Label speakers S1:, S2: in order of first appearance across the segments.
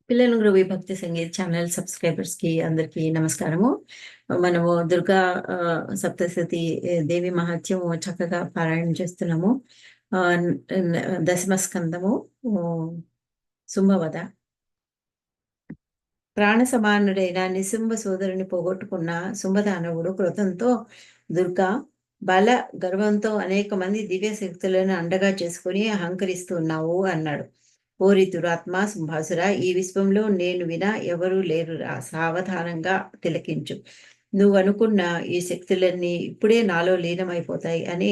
S1: పిల్లల గురు విభక్తి sangeet channel subscribers కి అందరికీ నమస్కారము. మనము దుర్గా సప్తశతి దేవి మహత్యము చక్కగా పారాయణం చేస్తున్నాము. దశమ స్కందము శుంభవధ. ప్రాణ సమానుడైన నిశుంభ సోదరుని పోగొట్టుకున్న శుంభదానవుడు క్రోధంతో దుర్గా బల గర్వంతో అనేక మంది దివ్య శక్తులను అండగా చేసుకుని అహంకరిస్తున్నావు అన్నాడు. ఓరి దురాత్మ శుంభాసుర, ఈ విశ్వంలో నేను వినా ఎవరూ లేరురా, సావధానంగా తిలకించు. నువ్వనుకున్న ఈ శక్తులన్నీ ఇప్పుడే నాలో లీనమైపోతాయి అని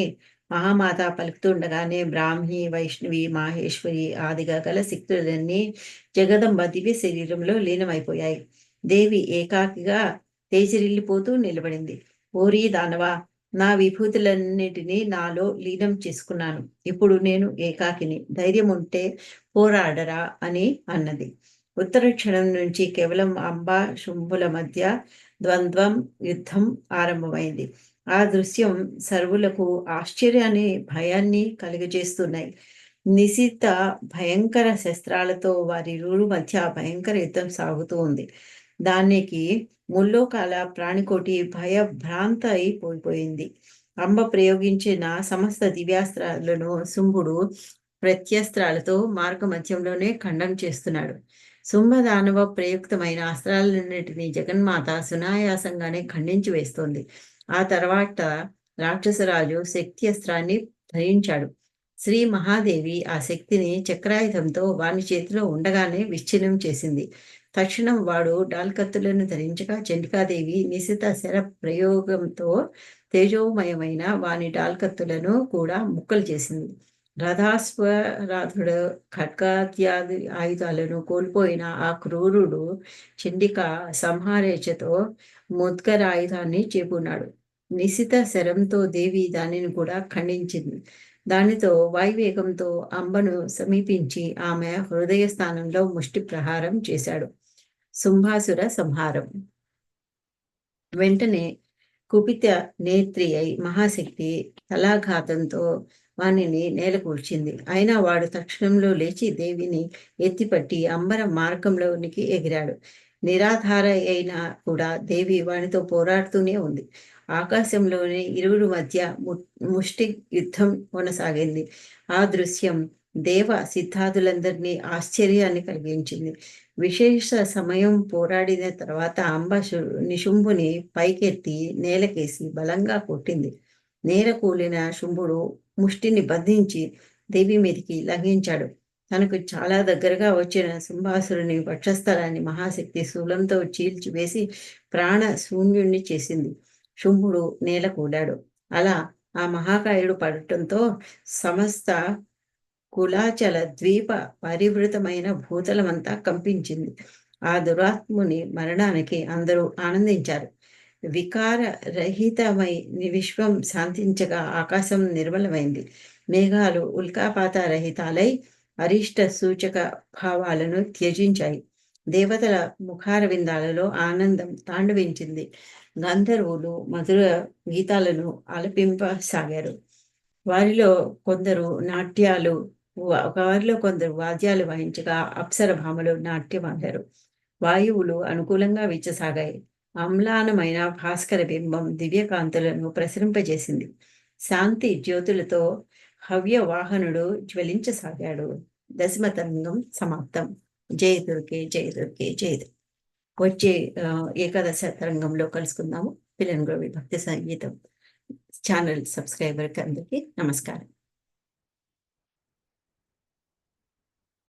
S1: మహామాత పలుకుతుండగానే బ్రాహ్మి, వైష్ణవి, మాహేశ్వరి ఆదిగా గల శక్తులన్నీ జగదంబ దివ్య శరీరంలో లీనమైపోయాయి. దేవి ఏకాకిగా తేజరిల్లిపోతూ నిలబడింది. ఓరి దానవ, నా విభూతులన్నిటినీ నాలో లీనం చేసుకున్నాను. ఇప్పుడు నేను ఏకాకిని. ధైర్యం ఉంటే పోరాడరా అని అన్నది. ఉత్తర క్షణం నుంచి కేవలం అంబ శుంభుల మధ్య ద్వంద్వం, యుద్ధం ఆరంభమైంది. ఆ దృశ్యం సర్వులకు ఆశ్చర్యాన్ని, భయాన్ని కలుగజేస్తున్నాయి. నిశిత భయంకర శస్త్రాలతో వారిరువురు మధ్య భయంకర యుద్ధం సాగుతూ ఉంది. దానికి ముల్లోకాల ప్రాణికోటి భయభ్రాంత అయిపోయిపోయింది. అంబ ప్రయోగించిన సమస్త దివ్యాస్త్రాలను శుంభుడు ప్రత్యస్త్రాలతో మార్గ మధ్యంలోనే ఖండం చేస్తున్నాడు. శుంభదానవ ప్రయుక్తమైన అస్త్రాలన్నిటినీ జగన్మాత సునాయాసంగానే ఖండించి వేస్తోంది. ఆ తర్వాత రాక్షసరాజు శక్తి అస్త్రాన్ని ధరించాడు. శ్రీ మహాదేవి ఆ శక్తిని చక్రాయుధంతో వాని చేతిలో ఉండగానే విచ్ఛిన్నం చేసింది. తక్షణం వాడు డాల్కత్తులను ధరించగా చండికాదేవి నిశిత శర ప్రయోగంతో తేజోమయమైన వాని డాల్కత్తులను కూడా ముక్కలు చేసింది. రథాశ్వరాధుడు ఖడ్గాద్యాది ఆయుధాలను కోల్పోయిన ఆ క్రూరుడు చండిక సంహారేచ్ఛతో ముద్గరాయుధాన్ని చేపున్నాడు. నిశిత శరంతో దేవి దానిని కూడా ఖండించింది. దానితో వాయువేగంతో అంబను సమీపించి ఆమె హృదయ స్థానంలో ముష్టి ప్రహారం చేశాడు. శుంభాసుర సంహారం. వెంటనే కుపిత నేత్రి అయి మహాశక్తి తలాఘాతంతో వానిని నేలకూర్చింది. అయినా వాడు తక్షణంలో లేచి దేవిని ఎత్తిపట్టి అంబర మార్గంలోనికి ఎగిరాడు. నిరాధార అయినా కూడా దేవి వానితో పోరాడుతూనే ఉంది. ఆకాశంలోనే ఇరువురు మధ్య ముష్టి యుద్ధం కొనసాగింది. ఆ దృశ్యం దేవ సిద్ధాదులందరినీ ఆశ్చర్యాన్ని కలిగించింది. విశేష సమయం పోరాడిన తర్వాత అంబ నిశుంభుని పైకెత్తి నేలకేసి బలంగా కొట్టింది. నేల కూలిన శుంభుడు ముష్టిని బంధించి దేవి మీదికి లంఘించాడు. తనకు చాలా దగ్గరగా వచ్చిన శుంభాసురుని వక్షస్థలాన్ని మహాశక్తి శూలంతో చీల్చివేసి ప్రాణ శూన్యుణ్ణి చేసింది. శుంభుడు నేల కూలాడు. అలా ఆ మహాకాయుడు పడటంతో సమస్త కులాచల ద్వీప పరివృతమైన భూతలమంతా కంపించింది. ఆ దురాత్ముని మరణానికి అందరూ ఆనందించారు. వికార రహితమై విశ్వం శాంతించగా ఆకాశం నిర్మలమైంది. మేఘాలు ఉల్కాపాత రహితాలై అరిష్ట సూచక భావాలను త్యజించాయి. దేవతల ముఖారవిందాలలో ఆనందం తాండవించింది. గంధర్వులు మధుర గీతాలను ఆలపింపసాగారు. వారిలో కొందరు వాద్యాలు వాయించగా అప్సర భామలు నాట్యమాడారు. వాయువులు అనుకూలంగా వీచసాగాయి. అమ్లానమైన భాస్కర బింబం దివ్యకాంతులను ప్రసరింపజేసింది. శాంతి జ్యోతులతో హవ్యవాహనుడు జ్వలించసాగాడు. దశమ తరంగం సమాప్తం. జయ దుర్గే, జయ దుర్గే, జయ దుర్గే. వచ్చే ఏకాదశ తరంగంలో కలుసుకుందాము. పిల్లల గురు విభక్తి సంగీతం ఛానల్ సబ్స్క్రైబర్కి అందరికీ నమస్కారం.